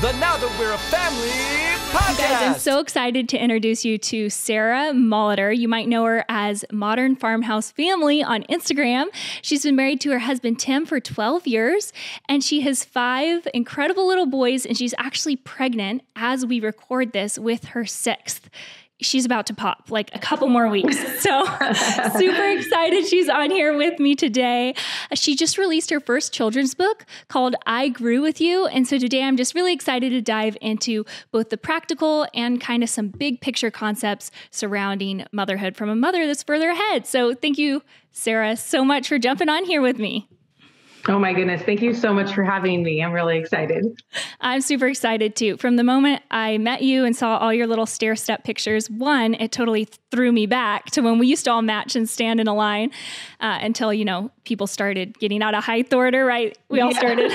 the Now That We're a Family podcast. Guys, I'm so excited to introduce you to Sarah Molitor. You might know her as Modern Farmhouse Family on Instagram. She's been married to her husband, Tim, for 12 years, and she has 5 incredible little boys, and she's actually pregnant as we record this with her 6th. She's about to pop like a couple more weeks. So super excited she's on here with me today. She just released her first children's book called I Grew With You. And so today I'm just really excited to dive into both the practical and kind of some big picture concepts surrounding motherhood from a mother that's further ahead. So thank you, Sarah, so much for jumping on here with me. Oh my goodness. Thank you so much for having me. I'm really excited. I'm super excited too. From the moment I met you and saw all your little stair step pictures, one, it totally threw me back to when we used to all match and stand in a line until, people started getting out of height order, right? We all started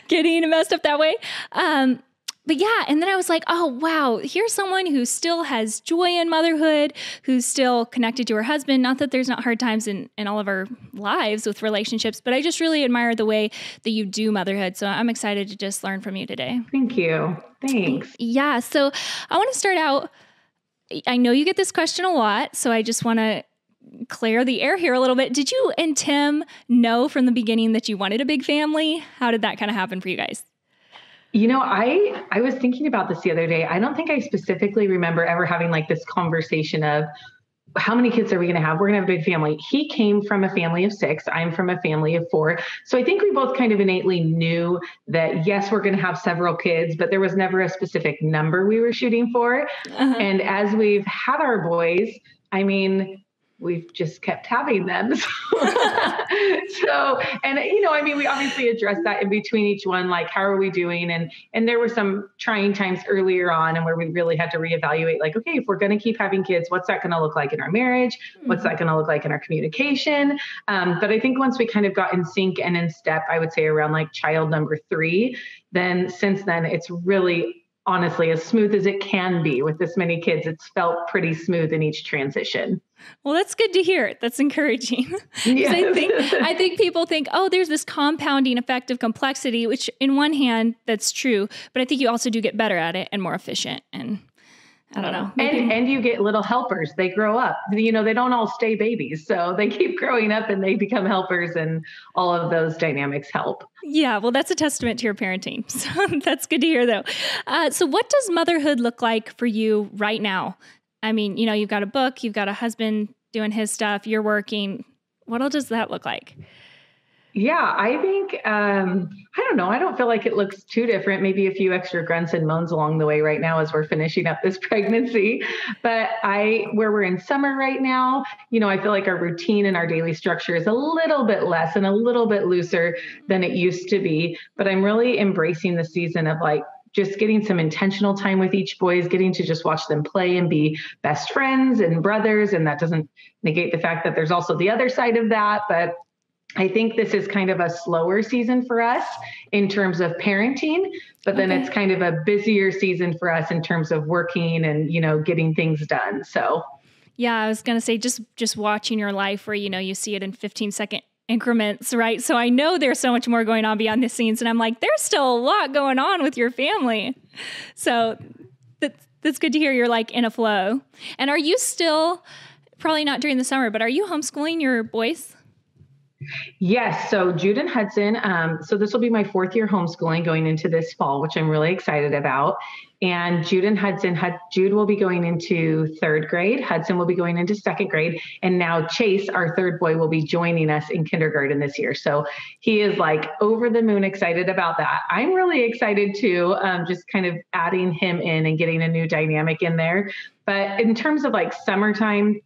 getting messed up that way. But yeah, and then I was like, oh, wow, here's someone who still has joy in motherhood, who's still connected to her husband. Not that there's not hard times in all of our lives with relationships, but I just really admire the way that you do motherhood. So I'm excited to just learn from you today. Thank you. Thanks. Yeah. So I want to start out. I know you get this question a lot, so I just want to clear the air here a little bit. Did you and Tim know from the beginning that you wanted a big family? How did that kind of happen for you guys? I was thinking about this the other day. I don't think I specifically remember ever having like this conversation of how many kids are we going to have? We're going to have a big family. He came from a family of 6. I'm from a family of 4. So I think we both kind of innately knew that, yes, we're going to have several kids, but there was never a specific number we were shooting for. Uh-huh. And as we've had our boys, we've just kept having them. We obviously addressed that in between each one, like, how are we doing? And there were some trying times earlier on and where we really had to reevaluate, like, okay, if we're going to keep having kids, what's that going to look like in our marriage? Mm-hmm. What's that going to look like in our communication? But I think once we kind of got in sync and in step, I would say around like child number 3, then since then it's really, honestly, as smooth as it can be with this many kids. It's felt pretty smooth in each transition. Well, that's good to hear. That's encouraging. Yes. I think people think, oh, there's this compounding effect of complexity, which in one hand, that's true. But I think you also do get better at it and more efficient. And I don't know. And you get little helpers. They grow up. They don't all stay babies. So they keep growing up and they become helpers, and all of those dynamics help. Yeah, well, that's a testament to your parenting. So that's good to hear, though. So what does motherhood look like for you right now? You've got a book, you've got a husband doing his stuff, you're working. What else does that look like? Yeah, I think, I don't know. I don't feel like it looks too different. Maybe a few extra grunts and moans along the way right now as we're finishing up this pregnancy. But where we're in summer right now, I feel like our routine and our daily structure is a little bit less and a little bit looser than it used to be. But I'm really embracing the season of like just getting some intentional time with each boys, getting to just watch them play and be best friends and brothers. And that doesn't negate the fact that there's also the other side of that. But I think this is kind of a slower season for us in terms of parenting, but then it's kind of a busier season for us in terms of working and, getting things done. So, yeah, I was going to say just watching your life where, you see it in 15-second increments, right? So I know there's so much more going on beyond the scenes, and I'm like, there's still a lot going on with your family. So that's good to hear you're like in a flow. And are you still, probably not during the summer, but are you homeschooling your boys? Yes. So Jude and Hudson, so this will be my 4th year homeschooling going into this fall, which I'm really excited about. And Jude and Hudson, Jude will be going into 3rd grade. Hudson will be going into 2nd grade. And now Chase, our 3rd boy, will be joining us in kindergarten this year. So he is like over the moon excited about that. I'm really excited too, just kind of adding him in and getting a new dynamic in there. But in terms of like summertime,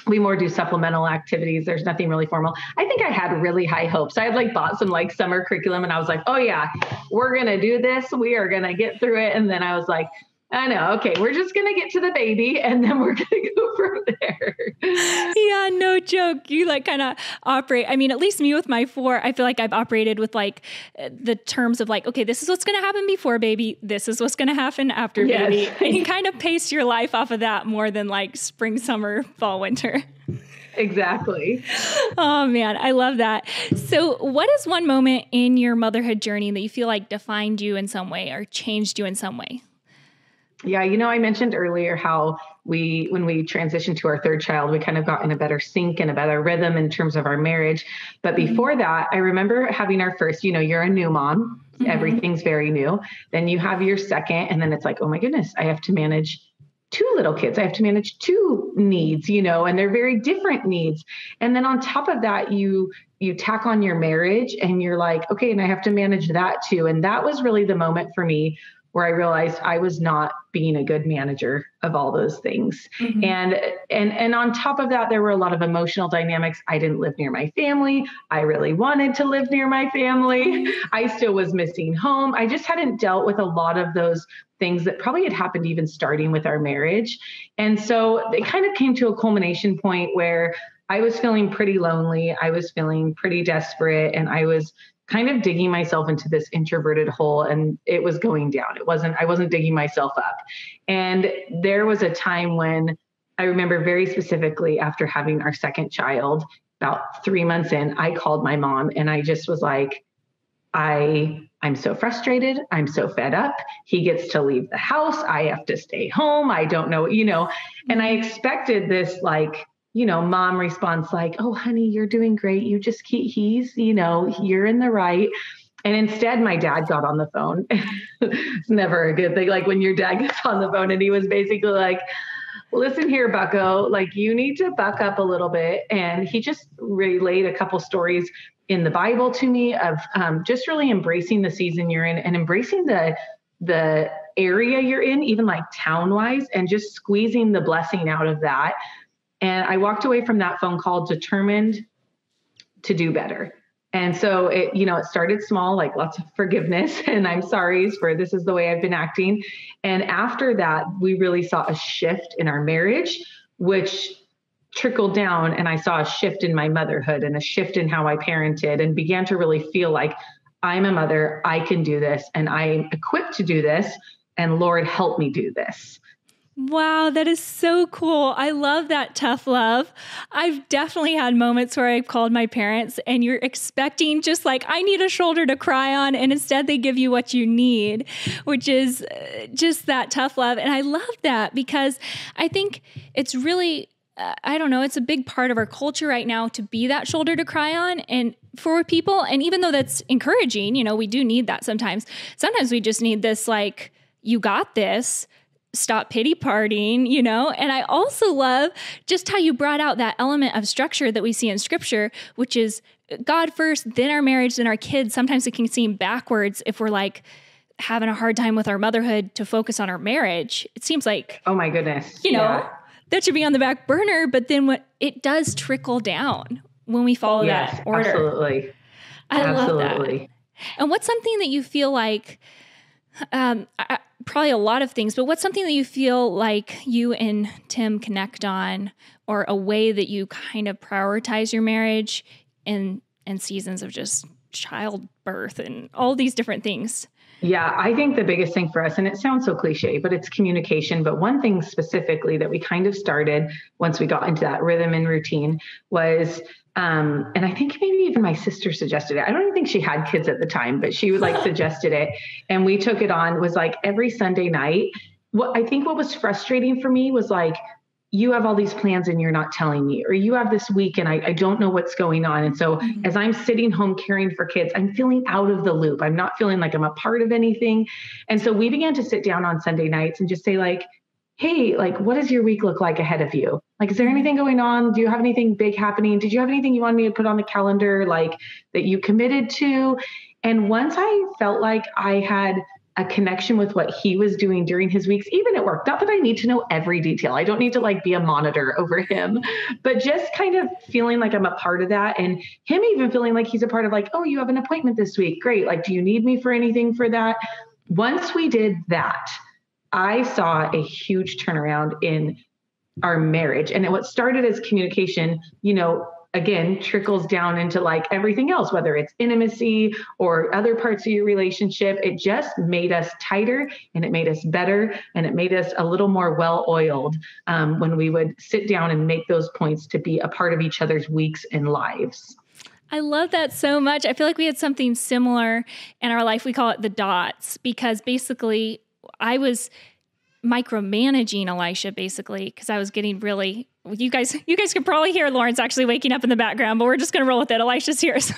we more do supplemental activities. There's nothing really formal. I think I had really high hopes. I had like bought some like summer curriculum and I was like, oh yeah, we're going to do this. We are going to get through it. And then I was like, I know. Okay. We're just going to get to the baby and then we're going to go from there. Yeah, no joke. You like kind of operate. I mean, at least me with my 4, I feel like I've operated with like the terms of like, okay, this is what's going to happen before baby. This is what's going to happen after baby. And you kind of pace your life off of that more than like spring, summer, fall, winter. Exactly. Oh man, I love that. So what is one moment in your motherhood journey that you feel like defined you in some way or changed you in some way? Yeah, I mentioned earlier how when we transitioned to our third child, we kind of got in a better sync and a better rhythm in terms of our marriage. But before that, I remember having our first, you're a new mom, everything's very new. Then you have your second, and then it's like, oh my goodness, I have to manage two little kids. I have to manage two needs, and they're very different needs. And then on top of that, you tack on your marriage and you're like, okay, and I have to manage that too. And that was really the moment for me where I realized I was not being a good manager of all those things. And on top of that, there were a lot of emotional dynamics. I didn't live near my family. I really wanted to live near my family. I still was missing home. I just hadn't dealt with a lot of those things that probably had happened even starting with our marriage. And so it kind of came to a culmination point where I was feeling pretty lonely. I was feeling pretty desperate, and I was kind of digging myself into this introverted hole, and it was going down. I wasn't digging myself up. And there was a time when I remember very specifically after having our second child, about 3 months in, I called my mom and I just was like, I'm so frustrated. I'm so fed up. He gets to leave the house. I have to stay home. I don't know, and I expected this mom response like, oh, honey, you're doing great. You just you're in the right. And instead, my dad got on the phone. It's never a good thing. Like when your dad gets on the phone and he was basically like, listen here, bucko, like you need to buck up a little bit. And he just relayed a couple stories in the Bible to me of just really embracing the season you're in and embracing the area you're in, even like town wise, and just squeezing the blessing out of that. And I walked away from that phone call determined to do better. And so it started small, like lots of forgiveness and I'm sorry for this is the way I've been acting. And after that, we really saw a shift in our marriage, which trickled down, and I saw a shift in my motherhood and a shift in how I parented, and began to really feel like I'm a mother, I can do this, and I'm equipped to do this, and Lord, help me do this. Wow, that is so cool. I love that tough love. I've definitely had moments where I've called my parents and you're expecting just like, I need a shoulder to cry on. And instead they give you what you need, which is just that tough love. And I love that because I think it's really, I don't know, it's a big part of our culture right now to be that shoulder to cry on. And for people, and even though that's encouraging, we do need that sometimes. Sometimes we just need this, like, you got this. Stop pity partying, And I also love just how you brought out that element of structure that we see in scripture, which is God first, then our marriage, then our kids. Sometimes it can seem backwards if we're like having a hard time with our motherhood to focus on our marriage. It seems like, oh my goodness, that should be on the back burner. But then what it does trickle down when we follow that order. Absolutely. I love that. And what's something that you feel like, probably a lot of things, but what's something that you feel like you and Tim connect on, or a way that you kind of prioritize your marriage in seasons of just childbirth and all these different things? Yeah, I think the biggest thing for us, and it sounds so cliche, but it's communication. But one thing specifically that we kind of started once we got into that rhythm and routine was, and I think maybe even my sister suggested it. I don't even think she had kids at the time, but she suggested it. And we took it on, was like every Sunday night. What was frustrating for me was like, you have all these plans and you're not telling me, or you have this week and I don't know what's going on. And so as I'm sitting home caring for kids, I'm feeling out of the loop. I'm not feeling like I'm a part of anything. And so we began to sit down on Sunday nights and just say like, hey, like, what does your week look like ahead of you? Like, is there anything going on? Do you have anything big happening? Did you have anything you wanted me to put on the calendar, like that you committed to? And once I felt like I had a connection with what he was doing during his weeks, even at work, not that I need to know every detail. I don't need to like be a monitor over him, but just kind of feeling like I'm a part of that. And him even feeling like he's a part of like, oh, you have an appointment this week. Great. Like, do you need me for anything for that? Once we did that, I saw a huge turnaround in our marriage. And what started as communication, again, trickles down into like everything else, whether it's intimacy or other parts of your relationship. It just made us tighter, and it made us better, and it made us a little more well-oiled when we would sit down and make those points to be a part of each other's weeks and lives. I love that so much. I feel like we had something similar in our life. We call it the dots, because basically I was micromanaging Elisha basically, because I was getting really, you guys can probably hear Lawrence actually waking up in the background, but we're just going to roll with it. Elisha's here, so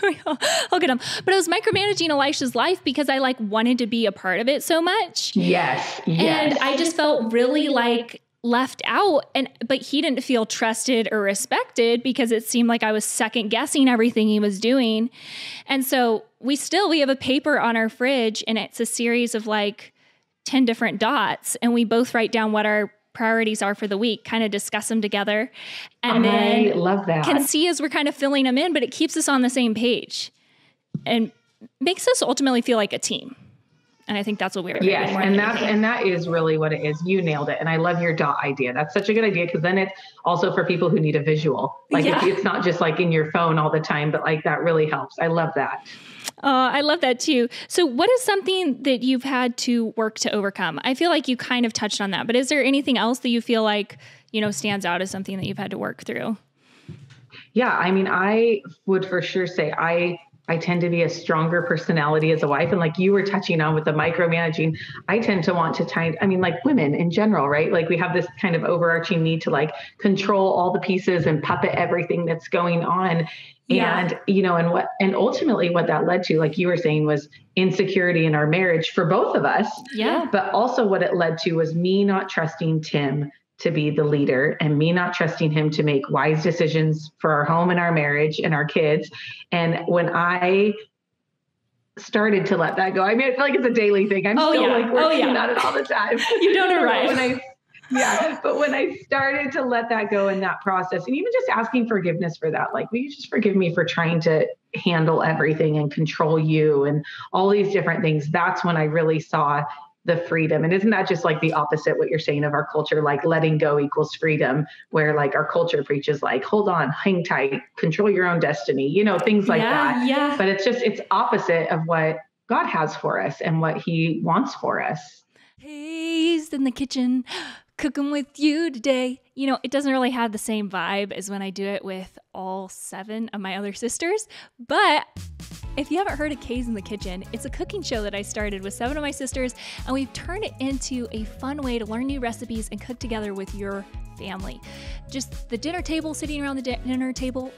I'll get him. But I was micromanaging Elisha's life because I like wanted to be a part of it so much. Yes. And I just felt really like left out, but he didn't feel trusted or respected because it seemed like I was second guessing everything he was doing. And so we have a paper on our fridge, and it's a series of like 10 different dots, and we both write down what our priorities are for the week, kind of discuss them together, and then love that. Can see as we're kind of filling them in, but it keeps us on the same page and makes us ultimately feel like a team. And I think that's what we were. Yes. And that is really what it is. You nailed it. And I love your dot idea. That's such a good idea, because then it's also for people who need a visual. Like it's not just like in your phone all the time, but like that really helps. I love that. I love that too. So what is something that you've had to work to overcome? I feel like you kind of touched on that, but is there anything else that you feel like, stands out as something that you've had to work through? Yeah. I mean, I would for sure say I tend to be a stronger personality as a wife. And like you were touching on with the micromanaging, I tend to want to like women in general, right? Like we have this kind of overarching need to like control all the pieces and puppet everything that's going on. Yeah. And ultimately what that led to, like you were saying, was insecurity in our marriage for both of us. Yeah. But also what it led to was me not trusting Tim to be the leader, and me not trusting him to make wise decisions for our home and our marriage and our kids. And when I started to let that go, I mean, I feel like it's a daily thing. I'm still working on it all the time. You don't arrive. But when I started to let that go in that process, and even just asking forgiveness for that, like, will you just forgive me for trying to handle everything and control you and all these different things? That's when I really saw the freedom. And isn't that just like the opposite what you're saying of our culture? Like letting go equals freedom, where like our culture preaches like, hold on, hang tight, control your own destiny, things like that. Yeah. But it's opposite of what God has for us and what he wants for us. He's in the kitchen cooking with you today. It doesn't really have the same vibe as when I do it with all 7 of my other sisters, but if you haven't heard of Kay's in the Kitchen, it's a cooking show that I started with 7 of my sisters, and we've turned it into a fun way to learn new recipes and cook together with your family. Just the dinner table, sitting around the dinner table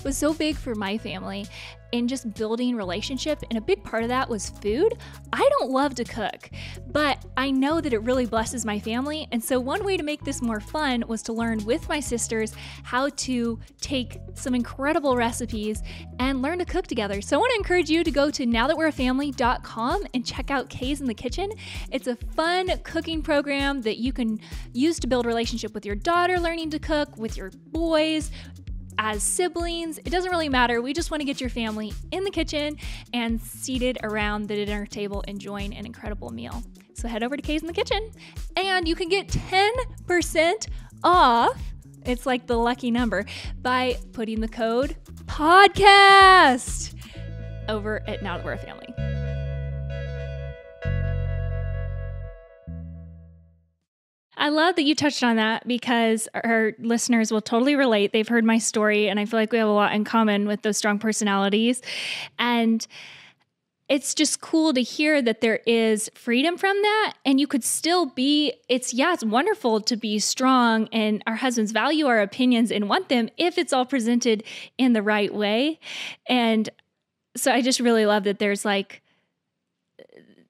was so big for my family, and just building relationship. And a big part of that was food. I don't love to cook, but I know that it really blesses my family. And so one way to make this more fun was to learn with my sisters how to take some incredible recipes and learn to cook together. So I want to encourage you to go to nowthatwe'reafamily.com and check out Kay's in the Kitchen. It's a fun cooking program that you can use to build a relationship with your daughter, learning to cook, with your boys, as siblings. It doesn't really matter. We just want to get your family in the kitchen and seated around the dinner table enjoying an incredible meal. So head over to Kay's in the Kitchen and you can get 10% off. It's like the lucky number by putting the code podcast over at Now That We're a Family. I love that you touched on that, because our listeners will totally relate. They've heard my story, and I feel like we have a lot in common with those strong personalities. And it's just cool to hear that there is freedom from that, and you could still be, it's wonderful to be strong, and our husbands value our opinions and want them if it's all presented in the right way. And so I just really love that there's like,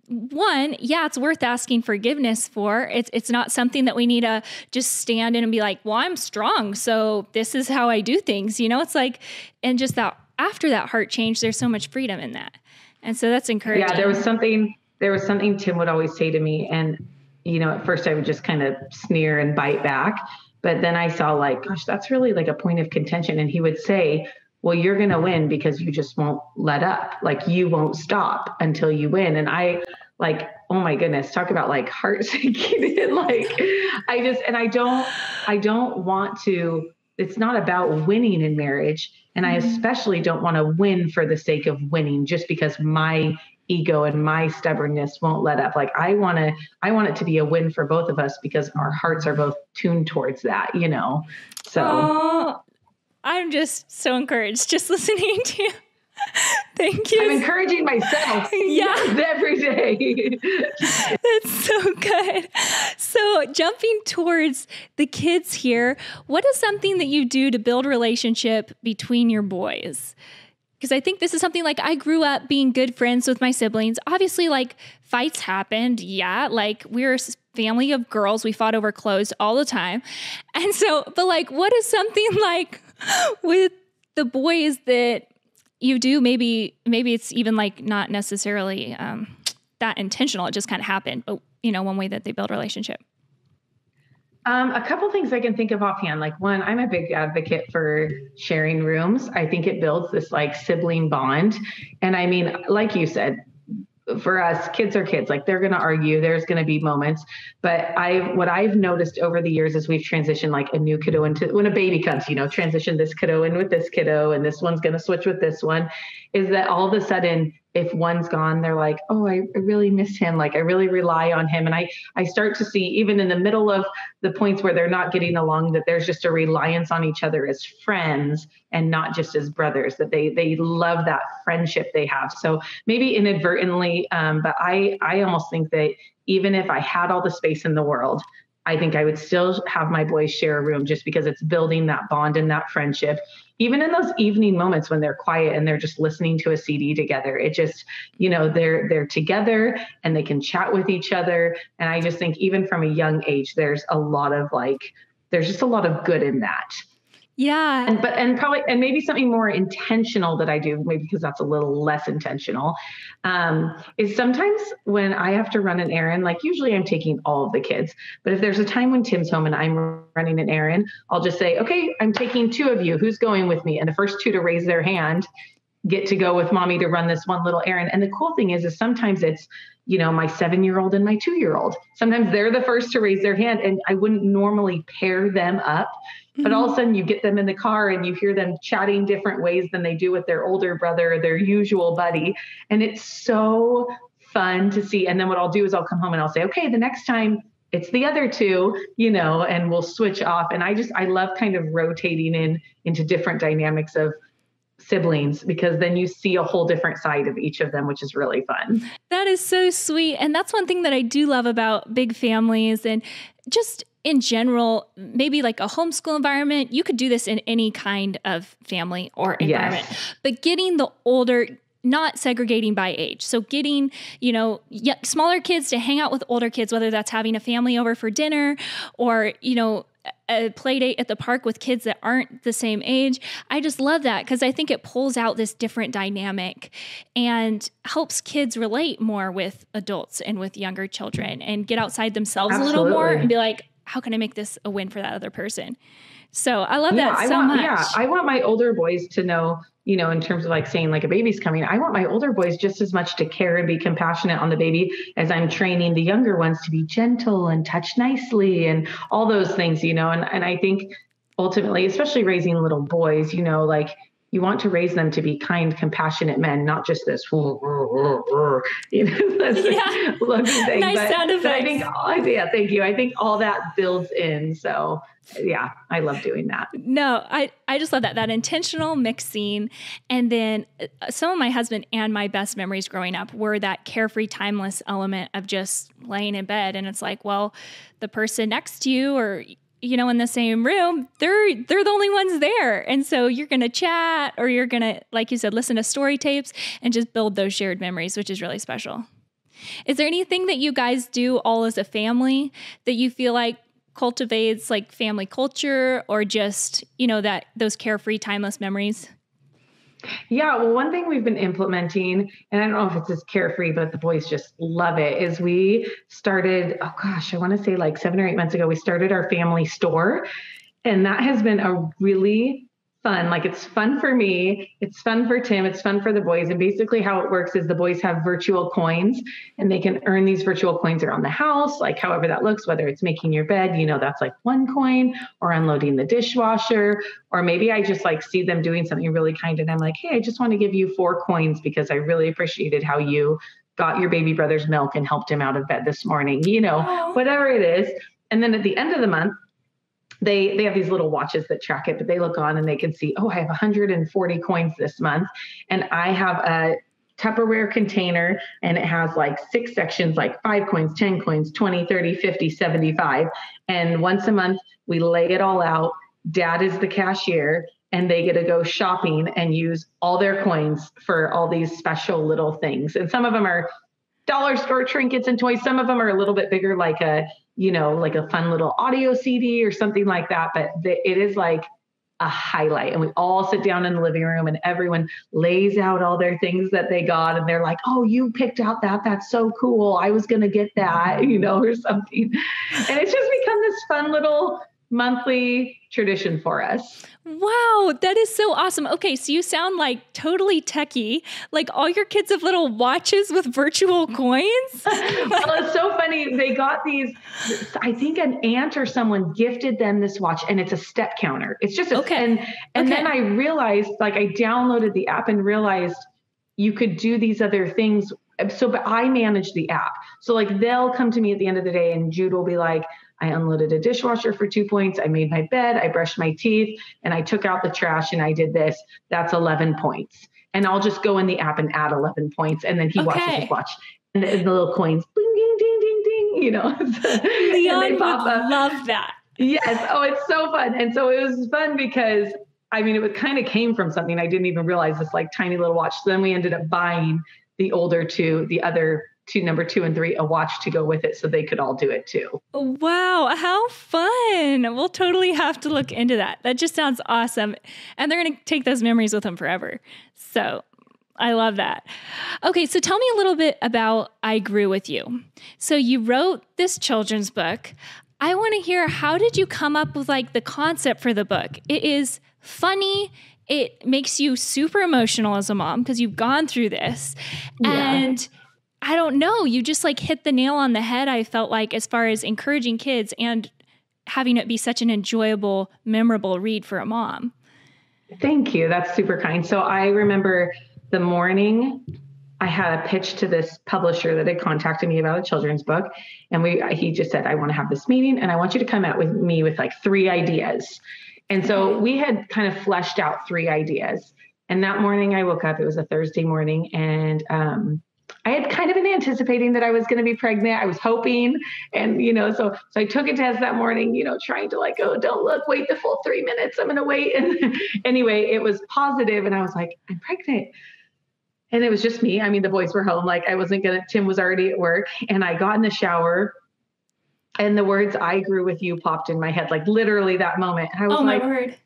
one, it's worth asking forgiveness for. It's not something that we need to just stand in and be like, well, I'm strong, so this is how I do things. It's like, and just that after that heart change, there's so much freedom in that. And so that's encouraging. Yeah, there was something Tim would always say to me. And, at first I would just kind of sneer and bite back. But then I saw like, gosh, that's really like a point of contention. And he would say, well, you're going to win because you just won't let up. Like you won't stop until you win. And I like, oh my goodness, talk about like heart sinking. Like I don't want to it's not about winning in marriage. And I especially don't want to win for the sake of winning just because my ego and my stubbornness won't let up. Like I want it to be a win for both of us because our hearts are both tuned towards that, So I'm just so encouraged just listening to you. Thank you. I'm encouraging myself every day. That's so good. So jumping towards the kids here, what is something that you do to build relationship between your boys? Because I think this is something like I grew up being good friends with my siblings. Obviously, like fights happened. Yeah. Like we're a family of girls. We fought over clothes all the time. And so, but like, what is something like with the boys that you do? Maybe it's even like not necessarily that intentional. It just kind of happened. But one way that they build relationship. A couple things I can think of offhand. Like one, I'm a big advocate for sharing rooms. I think it builds this like sibling bond. And I mean, like you said, for us, kids are kids. Like they're going to argue. There's going to be moments. But what I've noticed over the years as we've transitioned like a new kiddo into when a baby comes, transition this kiddo in with this kiddo, and this one's going to switch with this one, is that all of a sudden, if one's gone, they're like, oh, I really miss him. Like I really rely on him. And I start to see even in the middle of the points where they're not getting along, that there's just a reliance on each other as friends and not just as brothers, that they love that friendship they have. So maybe inadvertently, but I almost think that even if I had all the space in the world, I think I would still have my boys share a room just because it's building that bond and that friendship. Even in those evening moments when they're quiet and they're just listening to a CD together, it just, they're together and they can chat with each other. And I just think even from a young age, there's just a lot of good in that. Yeah. And maybe something more intentional that I do, maybe because that's a little less intentional, is sometimes when I have to run an errand, like usually I'm taking all of the kids, but if there's a time when Tim's home and I'm running an errand, I'll just say, okay, I'm taking 2 of you. Who's going with me? And the first 2 to raise their hand get to go with mommy to run this one little errand. And the cool thing is sometimes it's, my 7-year-old and my 2-year-old. Sometimes they're the first to raise their hand, and I wouldn't normally pair them up. But all of a sudden you get them in the car and you hear them chatting different ways than they do with their older brother or their usual buddy. And it's so fun to see. And then what I'll do is I'll come home and I'll say, okay, the next time it's the other 2, and we'll switch off. And I love kind of rotating into different dynamics of siblings, because then you see a whole different side of each of them, which is really fun. That is so sweet. And that's one thing that I do love about big families and just in general, maybe like a homeschool environment. You could do this in any kind of family or environment, but getting the older, not segregating by age. So getting, smaller kids to hang out with older kids, whether that's having a family over for dinner or, a play date at the park with kids that aren't the same age. I just love that because I think it pulls out this different dynamic and helps kids relate more with adults and with younger children and get outside themselves a little more and be like, how can I make this a win for that other person? So I love that so much. Yeah, I want my older boys to know, in terms of like saying like a baby's coming, I want my older boys just as much to care and be compassionate on the baby as I'm training the younger ones to be gentle and touch nicely and all those things, and I think ultimately, especially raising little boys, like you want to raise them to be kind, compassionate men, not just this, looking thing. Nice sound effects. Thank you. I think all that builds in. So yeah, I love doing that. No, I just love that intentional mixing. And then some of my husband and my best memories growing up were that carefree, timeless element of just laying in bed. And it's like, well, the person next to you or in the same room, they're the only ones there. And so you're going to chat or you're going to, like you said, listen to story tapes and just build those shared memories, which is really special. Is there anything that you guys do all as a family that you feel like cultivates like family culture or just, that those carefree, timeless memories? Yeah. Well, one thing we've been implementing, and I don't know if it's as carefree, but the boys just love it, is we started, I want to say like 7 or 8 months ago, we started our family store. And that has been a really fun. Like it's fun for me. It's fun for Tim. It's fun for the boys. And basically how it works is the boys have virtual coins and they can earn these virtual coins around the house, like however that looks, whether it's making your bed, that's like 1 coin, or unloading the dishwasher, or maybe I just like see them doing something really kind and I'm like, hey, I just want to give you 4 coins because I really appreciated how you got your baby brother's milk and helped him out of bed this morning, whatever it is. And then at the end of the month, they have these little watches that track it, but they look on and they can see, oh, I have 140 coins this month. And I have a Tupperware container and it has like 6 sections, like 5 coins, 10 coins, 20, 30, 50, 75. And once a month we lay it all out. Dad is the cashier and they get to go shopping and use all their coins for all these special little things. And some of them are dollar store trinkets and toys. Some of them are a little bit bigger, like a fun little audio CD or something like that. But it is like a highlight. And we all sit down in the living room and everyone lays out all their things that they got. And they're like, oh, you picked out that. That's so cool. I was going to get that, or something. And it's just become this fun little monthly tradition for us. Wow, that is so awesome. Okay, so you sound like totally techie. Like all your kids have little watches with virtual coins? Well, it's so funny. They got these, I think an aunt or someone gifted them this watch and it's a step counter. It's just and then I realized, like I downloaded the app and realized you could do these other things. But I manage the app. So like they'll come to me at the end of the day and Jude will be like, I unloaded a dishwasher for 2 points. I made my bed. I brushed my teeth and I took out the trash and I did this. That's 11 points. And I'll just go in the app and add 11 points. And then he watches his watch and the little coins, bling, ding, ding, ding, ding, Leon would love that. Yes. Oh, it's so fun. And so it was fun because it kind of came from something I didn't even realize, this like tiny little watch. So then we ended up buying the older two, the other two, number 2 and 3, a watch to go with it so they could all do it too. Wow, how fun. We'll totally have to look into that. That just sounds awesome. And they're going to take those memories with them forever. So I love that. Okay, so tell me a little bit about I Grew With You. So you wrote this children's book. I want to hear, how did you come up with like the concept for the book? It is funny. It makes you super emotional as a mom because you've gone through this. Yeah. And I don't know, you just like hit the nail on the head, I felt like, as far as encouraging kids and having it be such an enjoyable, memorable read for a mom. Thank you. That's super kind. So I remember the morning I had a pitch to this publisher that had contacted me about a children's book. And he just said, I want to have this meeting and I want you to come out with me with like 3 ideas. And so we had kind of fleshed out 3 ideas. And that morning I woke up, it was a Thursday morning, and I had kind of been anticipating that I was going to be pregnant. I was hoping, and, so I took a test that morning, trying to like, oh, don't look, wait the full 3 minutes. I'm going to wait. And anyway, it was positive, and I was like, I'm pregnant. And it was just me. The boys were home. Like Tim was already at work, and I got in the shower and the words "I grew with you" popped in my head, like literally that moment. And I was my word.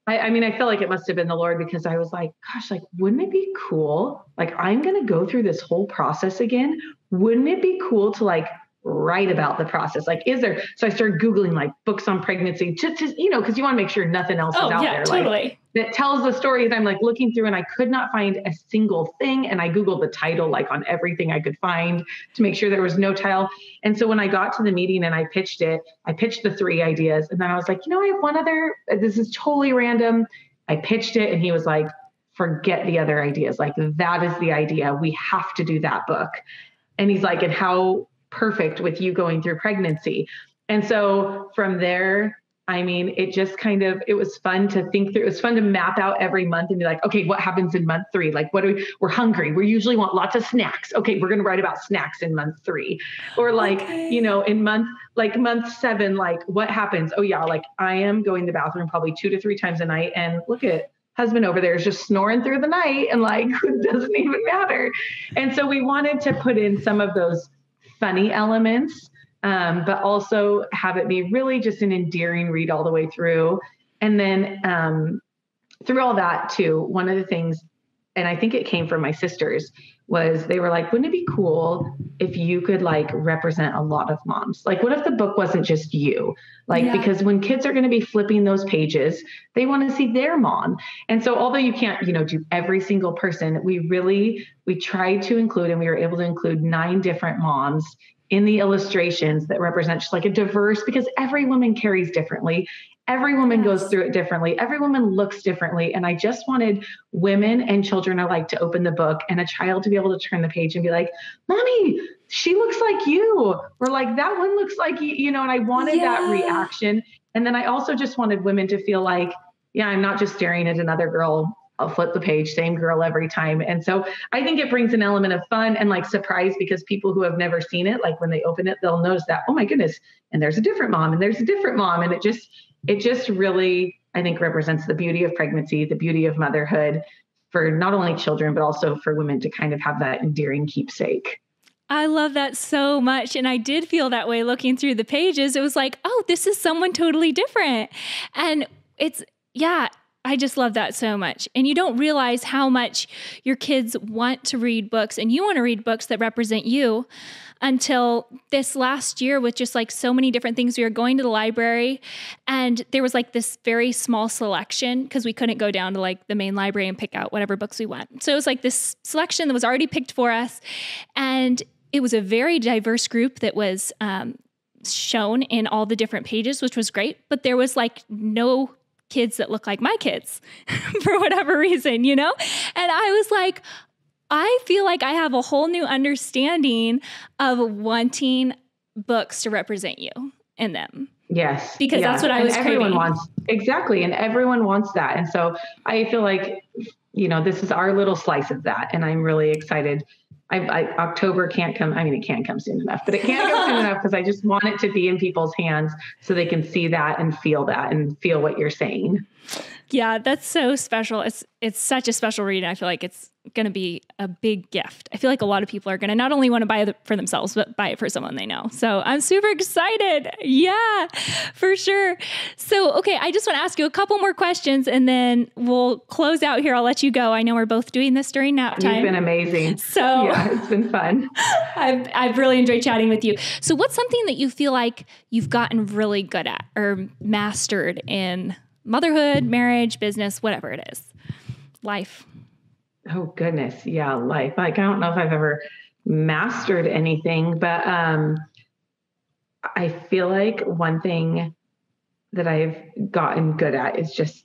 I feel like it must've been the Lord, because I was like, gosh, like, wouldn't it be cool? Like, I'm going to go through this whole process again. Wouldn't it be cool to like write about the process? Like, so I started Googling like books on pregnancy to cause you want to make sure nothing else is out there. Totally. Like, that tells the story. And I'm like looking through and I could not find a single thing. And I Googled the title, like on everything I could find to make sure there was no title. And so when I got to the meeting and I pitched the 3 ideas. And then I was like, I have one other, this is totally random. I pitched it and he was like, forget the other ideas. Like, that is the idea. We have to do that book. And he's like, and how perfect with you going through pregnancy. And so from there, it just it was fun to think through. It was fun to map out every month and be like, okay, what happens in month 3? Like, we're hungry. We usually want lots of snacks. Okay, we're going to write about snacks in month 3. Or like, in month 7, like what happens? Oh yeah, like I am going to the bathroom probably 2 to 3 times a night. And look at husband over there is just snoring through the night and like, it doesn't even matter. And so we wanted to put in some of those funny elements, but also have it be really just an endearing read all the way through. And then through all that too, one of the things, and I think it came from my sisters, was they were like, wouldn't it be cool if you could like represent a lot of moms? Like, what if the book wasn't just you? Like, because when kids are going to be flipping those pages, they want to see their mom. And so although you can't, do every single person, we tried to include, and we were able to include 9 different moms in the illustrations that represent just like a diverse, because every woman carries differently. Every woman goes through it differently. Every woman looks differently. And I just wanted women and children alike to open the book and a child to be able to turn the page and be like, Mommy, she looks like you. Or like, that one looks like you, and I wanted that reaction. And then I also just wanted women to feel like, I'm not just staring at another girl. I'll flip the page, same girl every time. And so I think it brings an element of fun and like surprise, because people who have never seen it, like when they open it, they'll notice that, oh my goodness, and there's a different mom and there's a different mom. And it just really, I think, represents the beauty of pregnancy, the beauty of motherhood for not only children, but also for women to kind of have that endearing keepsake. I love that so much. And I did feel that way looking through the pages. It was like, oh, this is someone totally different. And I just love that so much. And you don't realize how much your kids want to read books and you want to read books that represent you until this last year with just like so many different things. We were going to the library and there was like this very small selection because we couldn't go down to like the main library and pick out whatever books we want. So it was like this selection that was already picked for us. And it was a very diverse group that was shown in all the different pages, which was great. But there was like no kids that look like my kids for whatever reason, And I was like, I feel like I have a whole new understanding of wanting books to represent you in them. Yes. Because that's what I was everyone craving. wants. Exactly. And everyone wants that. And so I feel like, this is our little slice of that. And I'm really excited. October can't come. I mean, it can't come soon enough, but it can't come soon enough because I just want it to be in people's hands so they can see that and feel what you're saying. Yeah, that's so special. It's such a special read. And I feel like it's going to be a big gift. I feel like a lot of people are going to not only want to buy it for themselves, but buy it for someone they know. So I'm super excited. Yeah, for sure. So, okay, I just want to ask you a couple more questions and then we'll close out here. I'll let you go. I know we're both doing this during nap time. You've been amazing. So yeah, it's been fun. I've really enjoyed chatting with you. So what's something that you feel like you've gotten really good at or mastered in motherhood, marriage, business, whatever it is, life? Oh goodness. Yeah. Life. Like, I don't know if I've ever mastered anything, but I feel like one thing that I've gotten good at is just,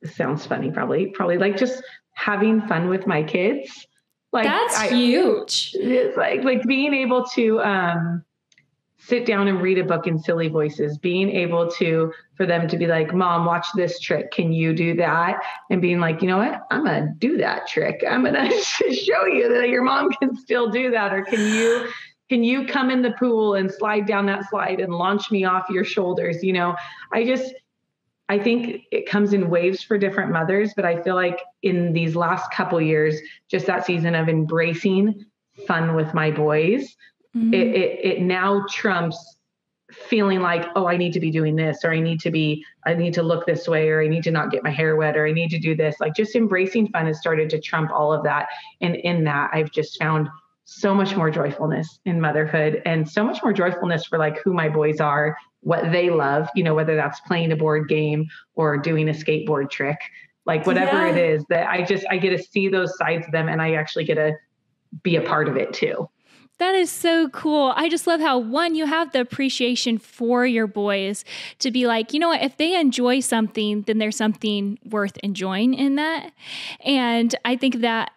it sounds funny, probably like just having fun with my kids. Like that's huge. It's like being able to sit down and read a book in silly voices, being able for them to be like, Mom, watch this trick. Can you do that? And being like, you know what? I'm going to do that trick. I'm going to show you that your mom can still do that. Or can you come in the pool and slide down that slide and launch me off your shoulders? I think it comes in waves for different mothers, but I feel like in these last couple years, just that season of embracing fun with my boys, it now trumps feeling like, oh, I need to be doing this, or I need to look this way, or I need to not get my hair wet, or I need to do this. Like, just embracing fun has started to trump all of that. And in that, I've just found so much more joyfulness in motherhood and so much more joyfulness for like who my boys are, what they love, whether that's playing a board game or doing a skateboard trick, like whatever it is, that I get to see those sides of them and I actually get to be a part of it too. That is so cool. I just love how, one, you have the appreciation for your boys to be like, you know what, if they enjoy something, then there's something worth enjoying in that. And I think that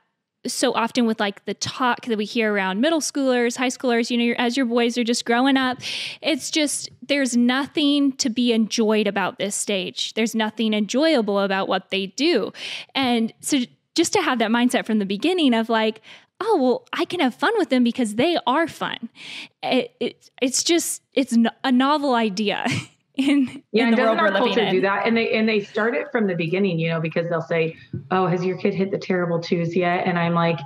so often with like the talk that we hear around middle schoolers, high schoolers, as your boys are just growing up, it's just, there's nothing to be enjoyed about this stage. There's nothing enjoyable about what they do. And so just to have that mindset from the beginning of like, oh, well, I can have fun with them because they are fun. It's a novel idea in the world we're living in. Do that, and they start it from the beginning, because they'll say, "Oh, has your kid hit the terrible twos yet?" And I'm like,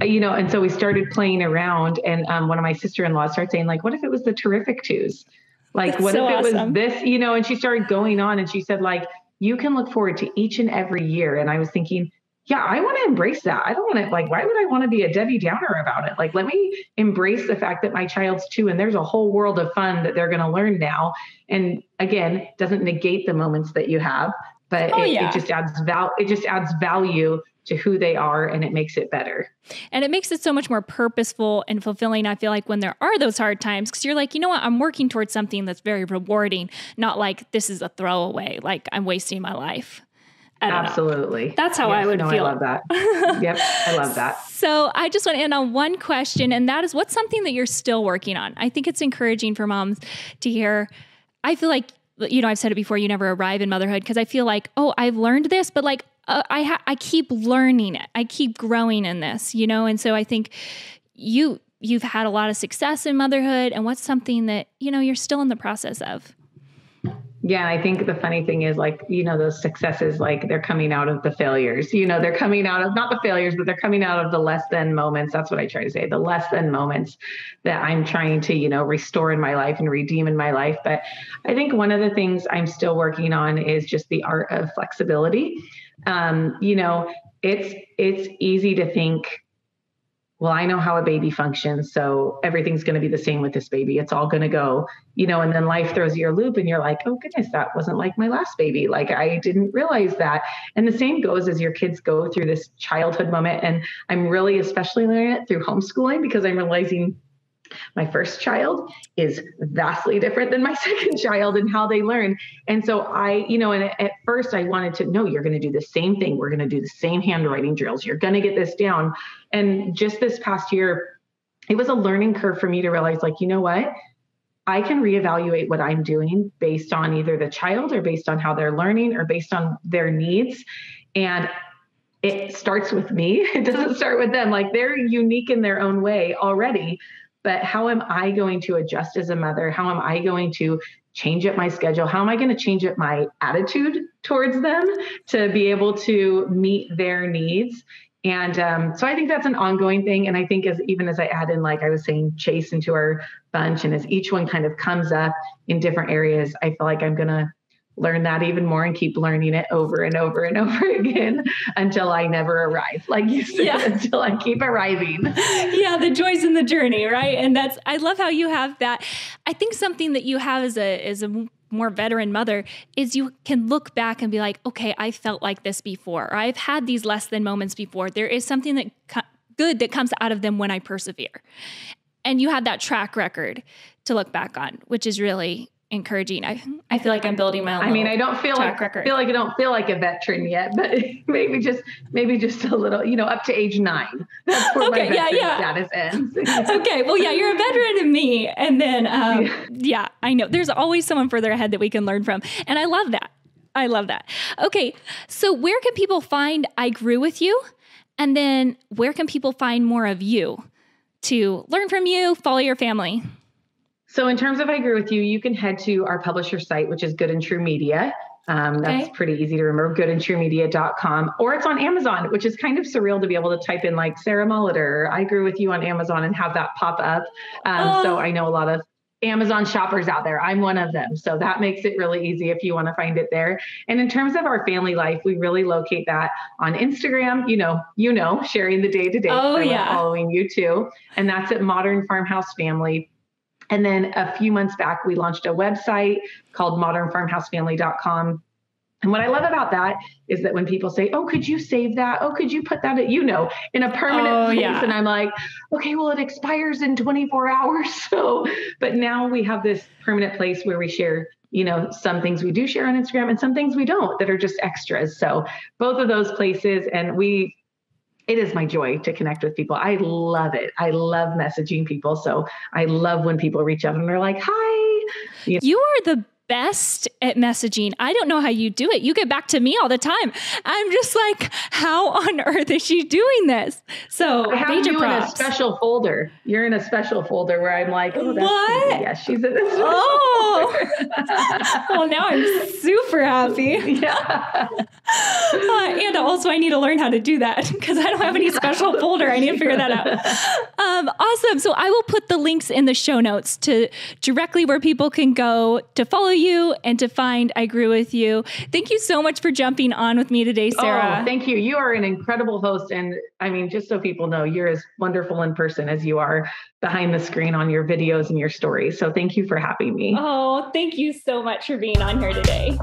and so we started playing around, and one of my sister-in-laws started saying, like, "What if it was the terrific twos? Like, what if it was this?" And she started going on, and she said, like, "You can look forward to each and every year." And I was thinking, yeah, I want to embrace that. I don't want to, like, why would I want to be a Debbie Downer about it? Like, let me embrace the fact that my child's 2 and there's a whole world of fun that they're going to learn now. And again, doesn't negate the moments that you have, but it just adds value to who they are, and it makes it better. And it makes it so much more purposeful and fulfilling, I feel like, when there are those hard times, because you're like, you know what, I'm working towards something that's very rewarding, not like this is a throwaway, like I'm wasting my life. Absolutely. That's how I would feel. I love that. Yep. I love that. So I just want to end on one question, and that is, what's something that you're still working on? I think it's encouraging for moms to hear. I feel like, I've said it before, you never arrive in motherhood, because I feel like, I've learned this, but like, I keep learning it. I keep growing in this, and so I think you've had a lot of success in motherhood, and what's something that, you're still in the process of? Yeah. I think the funny thing is, like, those successes, like, they're coming out of the failures, they're coming out of, not the failures, but they're coming out of the less than moments. That's what I try to say. The less than moments that I'm trying to, restore in my life and redeem in my life. But I think one of the things I'm still working on is just the art of flexibility. It's easy to think, well, I know how a baby functions, so everything's going to be the same with this baby. It's all going to go, and then life throws you a loop and you're like, oh goodness, that wasn't like my last baby. Like, I didn't realize that. And the same goes as your kids go through this childhood moment. And I'm really especially learning it through homeschooling, because I'm realizing my first child is vastly different than my second child and how they learn. And so and at first I wanted to know, you're going to do the same thing. We're going to do the same handwriting drills. You're going to get this down. And just this past year, it was a learning curve for me to realize, like, you know what? I can reevaluate what I'm doing based on either the child or based on how they're learning or based on their needs. And it starts with me. It doesn't start with them. Like, they're unique in their own way already. But how am I going to adjust as a mother? How am I going to change up my schedule? How am I going to change up my attitude towards them to be able to meet their needs? And so I think that's an ongoing thing. And I think even as I add in, like I was saying, Chase into our bunch, and as each one kind of comes up in different areas, I feel like I'm going to learn that even more and keep learning it over and over and over again until I never arrive. Like you said, until I keep arriving. Yeah. The joys in the journey. Right. And I love how you have that. I think something that you have as a more veteran mother is you can look back and be like, okay, I felt like this before, or I've had these less than moments before. There is something good that comes out of them when I persevere. And you had that track record to look back on, which is really encouraging. I feel like I'm building my own. I mean, I don't feel like I don't feel like a veteran yet, but maybe just a little, up to age 9. That's where my veteran status ends. Okay. Well, yeah, you're a veteran in me. And then, I know there's always someone further ahead that we can learn from. And I love that. Okay. So where can people find I Grew With You? And then where can people find more of you to learn from you, follow your family? So in terms of I Grew With You, you can head to our publisher site, which is Good and True Media. That's pretty easy to remember, goodandtruemedia.com, or it's on Amazon, which is kind of surreal to be able to type in like Sarah Molitor, I Grew With You on Amazon and have that pop up. So I know a lot of Amazon shoppers out there. I'm one of them. So that makes it really easy if you want to find it there. And in terms of our family life, we really locate that on Instagram, sharing the day-to-day. Oh, yeah. Following you too. And that's at Modern Farmhouse Family. And then a few months back, we launched a website called modernfarmhousefamily.com. And what I love about that is that when people say, oh, could you save that? Oh, could you put that in a permanent place? Yeah. And I'm like, okay, well, it expires in 24 hours. But now we have this permanent place where we share, some things we do share on Instagram and some things we don't that are just extras. So both of those places, and it is my joy to connect with people. I love it. I love messaging people. So I love when people reach out and they're like, hi. You are the best at messaging. I don't know how you do it. You get back to me all the time. I'm just like, how on earth is she doing this? So I have you props. In a special folder. You're in a special folder where I'm like, oh, that's what? Yes, she's in this folder. Well, now I'm super happy. Yeah. And also I need to learn how to do that because I don't have any special folder. I need to figure that out. Awesome. So I will put the links in the show notes to directly where people can go to follow you and to find I Grew With You. Thank you so much for jumping on with me today, Sarah. Oh, thank you. You are an incredible host. And I mean, just so people know, you're as wonderful in person as you are behind the screen on your videos and your stories. So thank you for having me. Oh, thank you so much for being on here today.